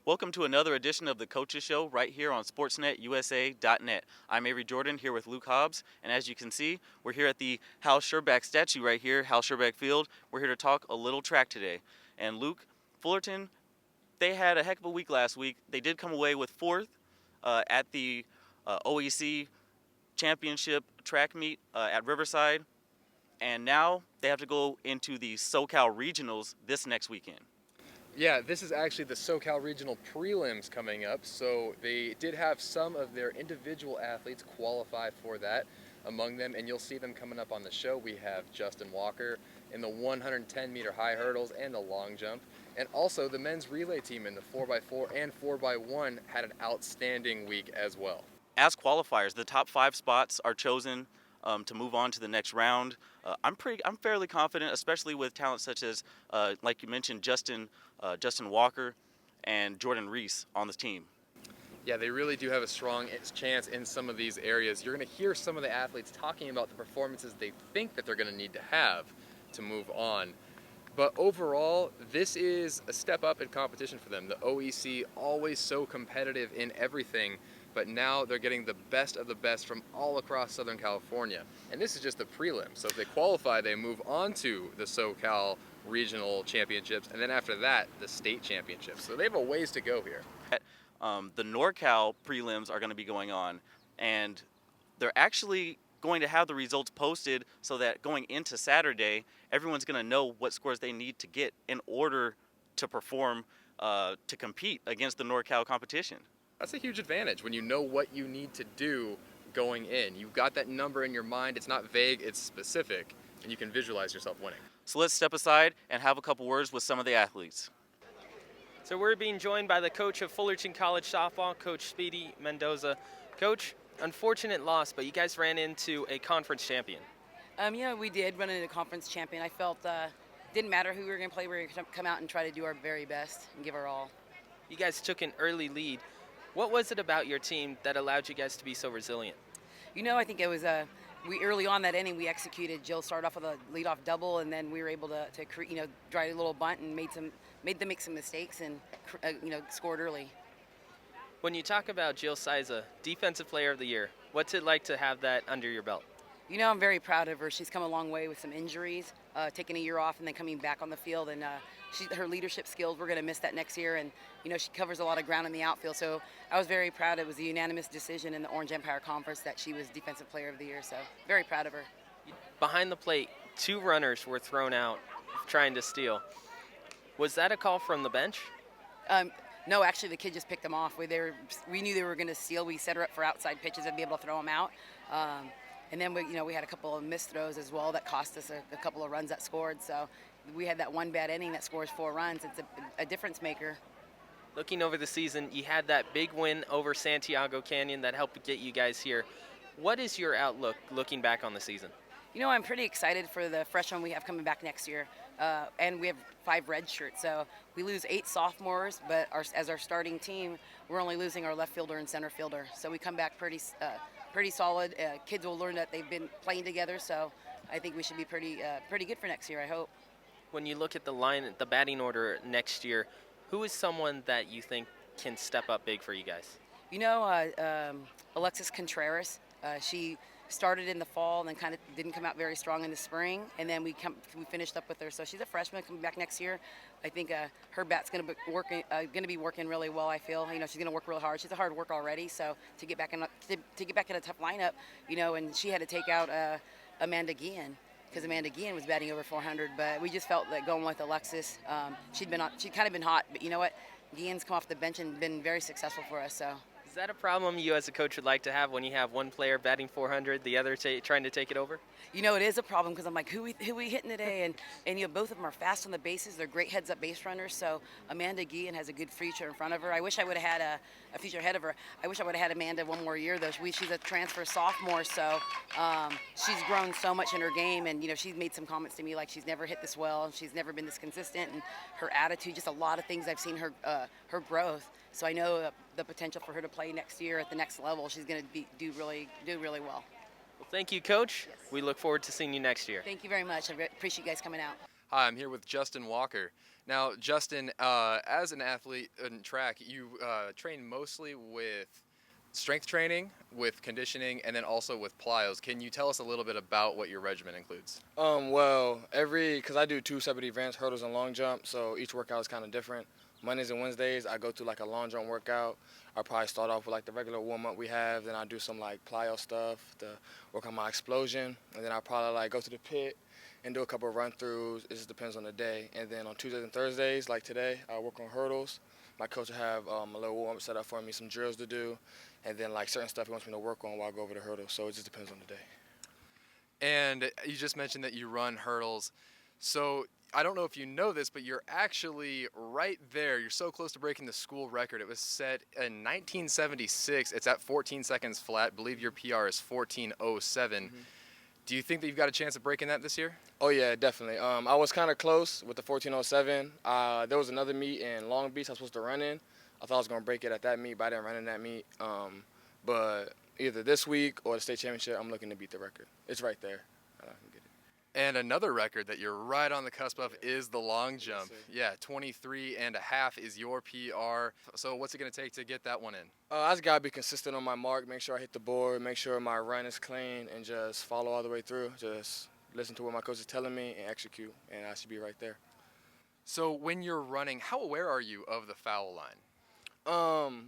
Welcome to another edition of the Coaches Show right here on SportsNetUSA.net. I'm Avery Jordan here with Luke Hobbs, and as you can see, we're here at the Hal Scherbeck statue right here, Hal Scherbeck Field. We're here to talk a little track today. And Luke, Fullerton, they had a heck of a week last week. They did come away with fourth at the OEC Championship track meet at Riverside, and now they have to go into the SoCal Regionals this next weekend. Yeah, this is actually the SoCal Regional Prelims coming up, so they did have some of their individual athletes qualify for that among them, and you'll see them coming up on the show. We have Justin Walker in the 110-meter high hurdles and the long jump, and also the men's relay team in the 4x4 and 4x1 had an outstanding week as well. As qualifiers, the top 5 spots are chosen to move on to the next round. I'm fairly confident, especially with talent such as, like you mentioned, Justin Walker and Jordan Reese on the team. Yeah, they really do have a strong chance in some of these areas. You're going to hear some of the athletes talking about the performances they think that they're going to need to have to move on. But overall, this is a step up in competition for them. The OEC, always so competitive in everything, but now they're getting the best of the best from all across Southern California. And this is just the prelim. So if they qualify, they move on to the SoCal Regional Championships, and then after that, the State Championships. So they have a ways to go here. The NorCal prelims are going to be going on, and they're actually going to have the results posted so that going into Saturday, everyone's going to know what scores they need to get in order to perform, to compete against the NorCal competition. That's a huge advantage when you know what you need to do going in. You've got that number in your mind. It's not vague, it's specific, and you can visualize yourself winning. So let's step aside and have a couple words with some of the athletes. So we're being joined by the coach of Fullerton College softball, Coach Speedy Mendoza. Coach, unfortunate loss, but you guys ran into a conference champion. Yeah, we did run into a conference champion. I felt didn't matter who we were going to play. We were going to come out and try to do our very best and give our all. You guys took an early lead. What was it about your team that allowed you guys to be so resilient? You know, I think it was we early on that inning we executed. Jill started off with a leadoff double, and then we were able to try a little bunt and made them make some mistakes and scored early. When you talk about Jill Siza, Defensive Player of the Year, what's it like to have that under your belt? You know, I'm very proud of her. She's come a long way with some injuries, taking a year off and then coming back on the field. And her leadership skills, we're going to miss that next year. And, she covers a lot of ground in the outfield. So I was very proud. It was a unanimous decision in the Orange Empire Conference that she was Defensive Player of the Year. So very proud of her. Behind the plate, 2 runners were thrown out trying to steal. Was that a call from the bench? No, actually, the kid just picked them off. We knew they were going to steal. We set her up for outside pitches and be able to throw them out. And then we had a couple of missed throws as well that cost us a couple of runs that scored. So we had that one bad inning that scores 4 runs. It's a difference maker. Looking over the season, you had that big win over Santiago Canyon that helped get you guys here. What is your outlook looking back on the season? I'm pretty excited for the freshmen we have coming back next year. And we have 5 red shirts. So we lose 8 sophomores, but as our starting team, we're only losing our left fielder and center fielder. So we come back pretty solid. Kids will learn that they've been playing together. So I think we should be pretty good for next year, I hope. When you look at the batting order next year, who is someone that you think can step up big for you guys? Alexis Contreras. She started in the fall and then kind of didn't come out very strong in the spring, and then we finished up with her. So she's a freshman coming back next year. I think her bat's going to be working really well. I feel she's going to work real hard. She's a hard worker already. So to get back in a tough lineup, and she had to take out Amanda Guillen because Amanda Guillen was batting over 400. But we just felt that going with Alexis, she'd kind of been hot. But you know what? Guillen's come off the bench and been very successful for us. So. Is that a problem you as a coach would like to have when you have one player batting 400, the other trying to take it over? It is a problem because I'm like, who we hitting today? And both of them are fast on the bases. They're great heads-up base runners. So Amanda Guillen has a good future in front of her. I wish I would have had a future ahead of her. I wish I would have had Amanda one more year, though. She's a transfer sophomore, so she's grown so much in her game. And, she's made some comments to me like she's never hit this well. She's never been this consistent. And her attitude, just a lot of things I've seen her growth. So I know the potential for her to play next year at the next level. She's going to do really well. Well, thank you, Coach. Yes. We look forward to seeing you next year. Thank you very much. I appreciate you guys coming out. Hi, I'm here with Justin Walker. Now, Justin, as an athlete in track, you train mostly with strength training, with conditioning, and then also with plyos. Can you tell us a little bit about what your regimen includes? Well, because I do two separate events, hurdles and long jump, so each workout is kind of different. Mondays and Wednesdays, I go to like a long jump workout. I'll probably start off with like the regular warm up we have, then I'll do some like plyo stuff to work on my explosion, and then I'll probably like go to the pit and do a couple of run throughs. It just depends on the day. And then on Tuesdays and Thursdays, like today, I'll work on hurdles. My coach will have a little warm up set up for me, some drills to do, and then like certain stuff he wants me to work on while I go over the hurdles. So it just depends on the day. And you just mentioned that you run hurdles. So I don't know if you know this, but you're actually right there. You're so close to breaking the school record. It was set in 1976. It's at 14 seconds flat. I believe your PR is 14:07. Do you think that you've got a chance of breaking that this year? Oh yeah, definitely. I was kind of close with the 14:07. There was another meet in Long Beach I was supposed to run in. I thought I was gonna break it at that meet, but I didn't run in that meet. But either this week or the state championship, I'm looking to beat the record. It's right there. I can get it. And another record that you're right on the cusp of is the long jump. sir. Yeah, 23.5 is your PR. So what's it going to take to get that one in? I just gotta be consistent on my mark, make sure I hit the board, make sure my run is clean, and just follow all the way through. Just listen to what my coach is telling me and execute, and I should be right there. So when you're running, how aware are you of the foul line?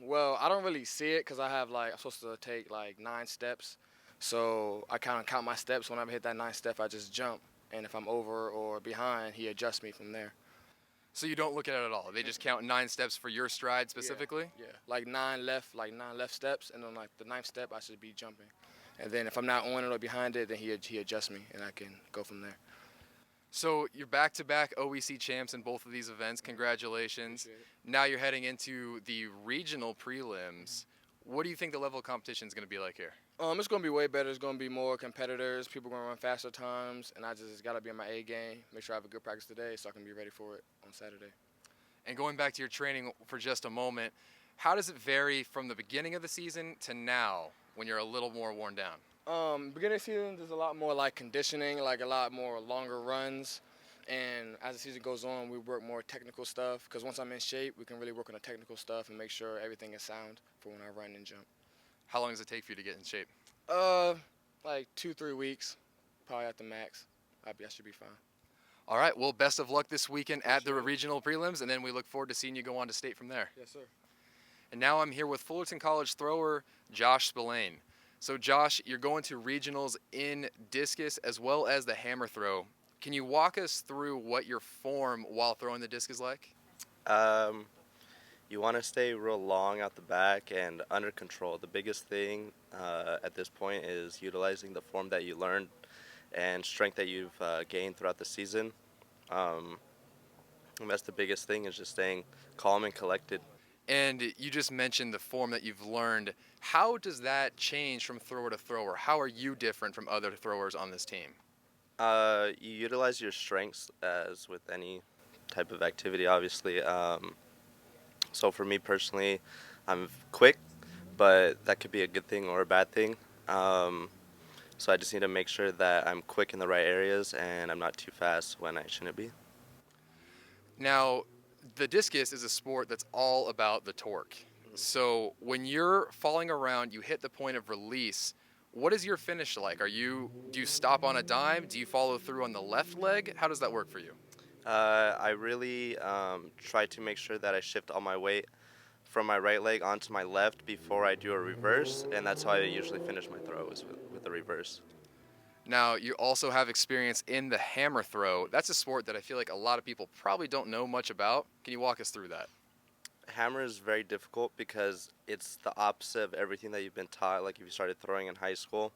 Well, I don't really see it because I'm supposed to take like 9 steps. So I kind of count my steps. Whenever I hit that 9th step, I just jump. And if I'm over or behind, he adjusts me from there. So you don't look at it at all. They just count 9 steps for your stride specifically? Yeah. Like 9 left steps. And then like the 9th step, I should be jumping. And then if I'm not on it or behind it, then he adjusts me and I can go from there. So you're back-to-back OEC champs in both of these events. Congratulations. Appreciate it. Now you're heading into the regional prelims. What do you think the level of competition is going to be like here? It's going to be way better. It's going to be more competitors. People going to run faster times. And I just got to be in my A game, make sure I have a good practice today so I can be ready for it on Saturday. And going back to your training for just a moment, how does it vary from the beginning of the season to now when you're a little more worn down? Beginning of the season, there's a lot more like conditioning, like a lot more longer runs. And as the season goes on, we work more technical stuff because once I'm in shape, we can really work on the technical stuff and make sure everything is sound for when I run and jump. How long does it take for you to get in shape? Like 2-3 weeks, probably at the max. I should be fine. All right, well, best of luck this weekend at the regional prelims, and then we look forward to seeing you go on to state from there. Yes, sir. And now I'm here with Fullerton College thrower Josh Spillane. So Josh, you're going to regionals in discus as well as the hammer throw. Can you walk us through what your form while throwing the disc is like? You want to stay real long out the back and under control. The biggest thing at this point is utilizing the form that you learned and strength that you've gained throughout the season. And that's the biggest thing, is just staying calm and collected. And you just mentioned the form that you've learned. How does that change from thrower to thrower? How are you different from other throwers on this team? You utilize your strengths as with any type of activity, obviously. So for me personally, I'm quick, but that could be a good thing or a bad thing. So I just need to make sure that I'm quick in the right areas and I'm not too fast when I shouldn't be. Now, the discus is a sport that's all about the torque. So when you're falling around, you hit the point of release. What is your finish like? Do you stop on a dime? Do you follow through on the left leg? How does that work for you? I really try to make sure that I shift all my weight from my right leg onto my left before I do a reverse, and that's how I usually finish my throw, is with the reverse. Now, you also have experience in the hammer throw. That's a sport that I feel like a lot of people probably don't know much about. Can you walk us through that? Hammer is very difficult because it's the opposite of everything that you've been taught. Like if you started throwing in high school,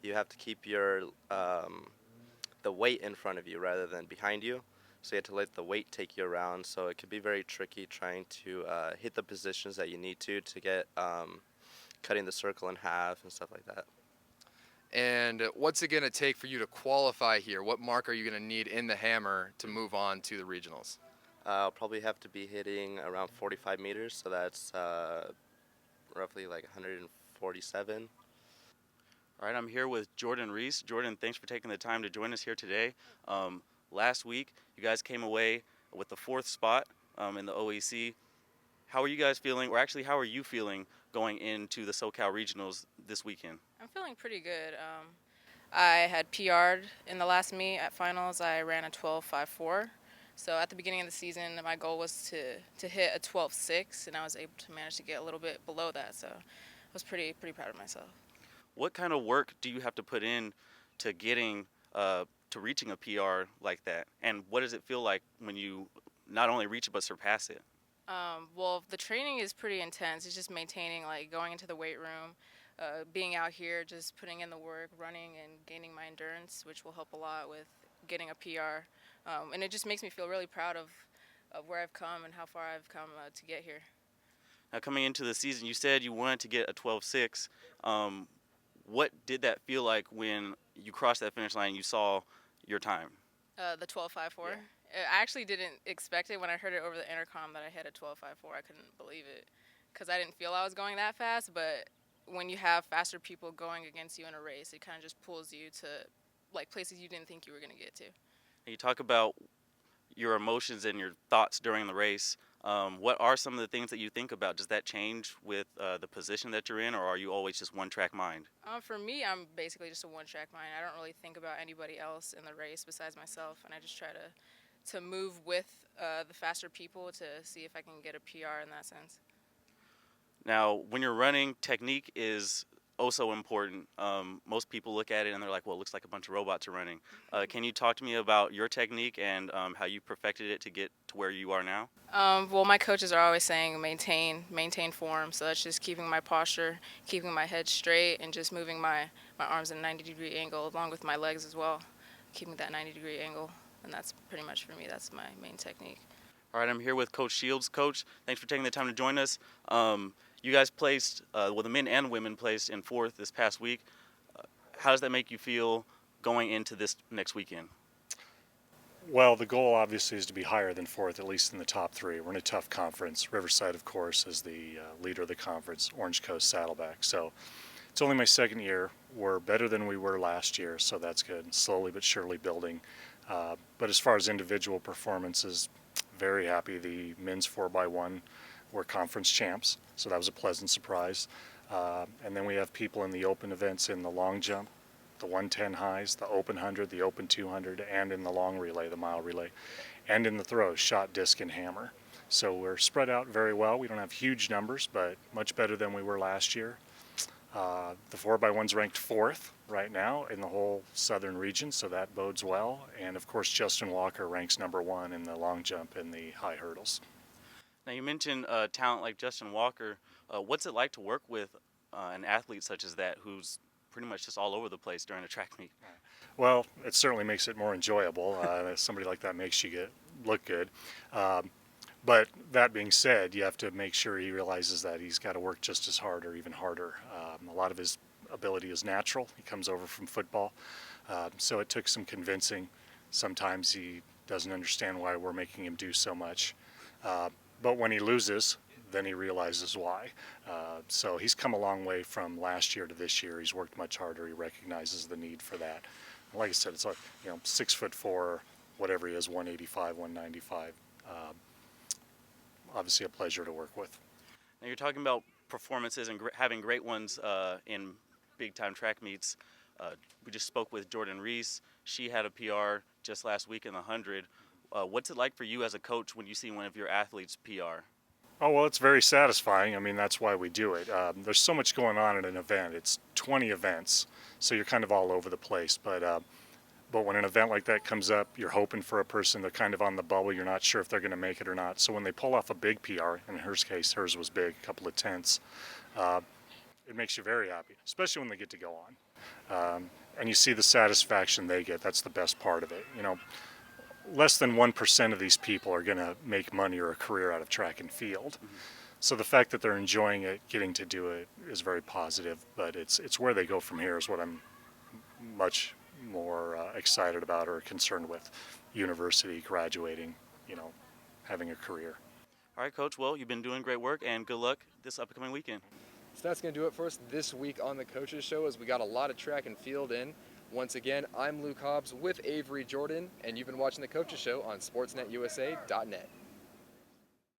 you have to keep your the weight in front of you rather than behind you. So you have to let the weight take you around. So it can be very tricky trying to hit the positions that you need to get cutting the circle in half and stuff like that. And what's it going to take for you to qualify here? What mark are you going to need in the hammer to move on to the regionals? I'll probably have to be hitting around 45 meters, so that's roughly like 147. All right, I'm here with Jordan Reese. Jordan, thanks for taking the time to join us here today. Last week, you guys came away with the 4th spot in the OAC. How are you guys feeling, or actually, how are you feeling going into the SoCal Regionals this weekend? I'm feeling pretty good. I had PR'd in the last meet at finals. I ran a 12.54. So at the beginning of the season, my goal was to hit a 12.6, and I was able to manage to get a little bit below that. So I was pretty proud of myself. What kind of work do you have to put in to getting to reaching a PR like that? And what does it feel like when you not only reach it but surpass it? Well, the training is pretty intense. It's just maintaining, like going into the weight room, being out here, just putting in the work, running and gaining my endurance, which will help a lot with getting a PR. And it just makes me feel really proud of where I've come and how far I've come to get here. Now, coming into the season, you said you wanted to get a 12.6. What did that feel like when you crossed that finish line and you saw your time? The 12.54. Yeah. I actually didn't expect it when I heard it over the intercom that I hit a 12.54. I couldn't believe it because I didn't feel I was going that fast. But when you have faster people going against you in a race, it kind of just pulls you to like places you didn't think you were going to get to. You talk about your emotions and your thoughts during the race. What are some of the things that you think about? Does that change with the position that you're in, or are you always just one-track mind? For me, I'm basically just a one-track mind. I don't really think about anybody else in the race besides myself, and I just try to move with the faster people to see if I can get a PR in that sense. Now, when you're running, technique is also important. Most people look at it and they're like, well, it looks like a bunch of robots are running. Can you talk to me about your technique and how you perfected it to get to where you are now? Well, my coaches are always saying maintain form, so that's just keeping my posture, keeping my head straight, and just moving my arms at a 90-degree angle along with my legs as well, keeping that 90-degree angle, and that's pretty much for me, that's my main technique. All right, I'm here with Coach Shields. Coach, thanks for taking the time to join us. You guys placed, the men and women placed in 4th this past week. How does that make you feel going into this next weekend? Well, the goal obviously is to be higher than 4th, at least in the top 3. We're in a tough conference. Riverside, of course, is the leader of the conference, Orange Coast Saddleback. So it's only my 2nd year. We're better than we were last year, so that's good. Slowly but surely building. But as far as individual performances, very happy. The men's 4x1 were conference champs, so that was a pleasant surprise. And then we have people in the open events in the long jump, the 110 highs, the open 100, the open 200, and in the long relay, the mile relay, and in the throws, shot, disc, and hammer. So we're spread out very well. We don't have huge numbers, but much better than we were last year. The 4x1's ranked 4th right now in the whole southern region, so that bodes well. And of course, Justin Walker ranks number 1 in the long jump and the high hurdles. Now, you mentioned talent like Justin Walker. What's it like to work with an athlete such as that who's pretty much just all over the place during a track meet? Well, it certainly makes it more enjoyable. Somebody like that makes you look good. But that being said, you have to make sure he realizes that he's got to work just as hard or even harder. A lot of his ability is natural. He comes over from football. So it took some convincing. Sometimes he doesn't understand why we're making him do so much. But when he loses, then he realizes why. So he's come a long way from last year to this year. He's worked much harder. He recognizes the need for that. Like I said, it's like 6'4", whatever he is, 185, 195. Obviously a pleasure to work with. Now, you're talking about performances and having great ones in big-time track meets. We just spoke with Jordan Reese. She had a PR just last week in the 100. What's it like for you as a coach when you see one of your athletes PR? Oh, well, it's very satisfying. I mean, that's why we do it. There's so much going on at an event. It's 20 events, so you're kind of all over the place. But when an event like that comes up, you're hoping for a person. They're kind of on the bubble. You're not sure if they're going to make it or not. So when they pull off a big PR, in her case, hers was big, a couple of tenths, it makes you very happy, especially when they get to go on. And you see the satisfaction they get. That's the best part of it. Less than 1% of these people are going to make money or a career out of track and field. Mm-hmm. So the fact that they're enjoying it, getting to do it, is very positive. But it's where they go from here is what I'm much more excited about or concerned with. University, graduating, having a career. All right, Coach. Well, you've been doing great work, and good luck this upcoming weekend. So that's going to do it for us this week on the Coaches Show, as we got a lot of track and field in. Once again, I'm Luke Hobbs with Avery Jordan, and you've been watching The Coaches Show on SportsNetUSA.net.